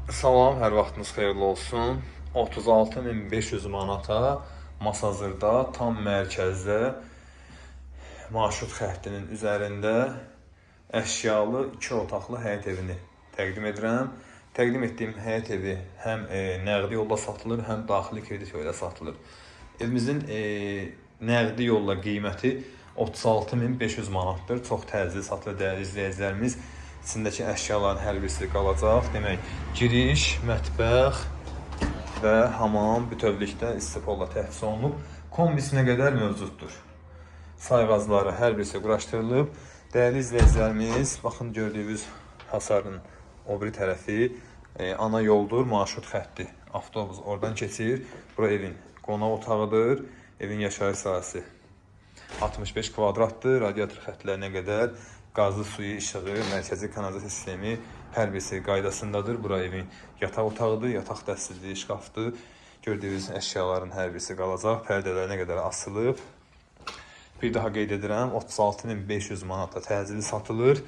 Salam, hər vaxtınız xeyirli olsun. 36.500 manata Masazırda, tam mərkəzdə, marşrut xəttinin üzərində əşyalı 2 otaqlı həyət evini təqdim edirəm. Təqdim etdiyim həyət evi həm nəqdi yolla satılır, həm daxili kredit yolla satılır. Evimizin nəqdi yolla qiyməti 36.500 manatdır. Çox təcili satılır dəyərli izləyicilərimiz. İçindəki əşyaların hər birisi qalacaq. Demək, giriş, mətbəx və hamam bütövlükdə istipolla təchiz olunub. Kombisinə qədər mövcuddur. Sayğacları hər birisi quraşdırılıb. Dəyərli izləyicilərimiz, baxın gördüyünüz hasarın o biri tərəfi ana yoldur, marşrut xətti. Avtobus oradan keçir. Bura evin qonaq otağıdır. Evin yaşayış sahəsi 65 kvadratdır. Radiator xəttlərinə qədər qazlı suyu, işığı, mərkəzi kanalizasiya sistemi hər birisi qaydasındadır. Bura evin yataq otağıdır, yataq dəstəli şkafdır. Gördüyünüz əşyaların hər birisi qalacaq. Pərdələrinə qədər asılıb. Bir daha qeyd edirəm, 36.500 manata təcili satılır.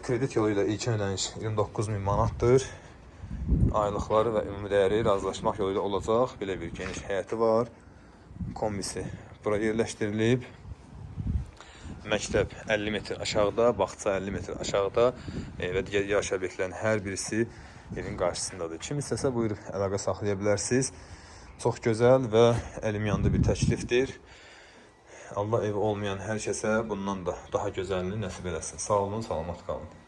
Kredit yolu ilə ilkin ödəniş 29.000 manatdır. Aylıqları və ümumi dəyəri razılaşmaq yolu ilə olacaq. Belə bir geniş həyəti var. Kombisi bura yerləşdirilib. Məktəb 50 metr aşağıda, bağça 50 metr aşağıda və digər yaşayış obyektlərinin hər birisi evin qarşısındadır. Kim istəsə buyurub əlaqə saxlaya bilərsiniz. Çox gözəl və əlim yanında bir təklifdir. Allah evi olmayan hər kəsə bundan da daha gözəlini nəsib eləsin. Sağ olun, salamat qalın.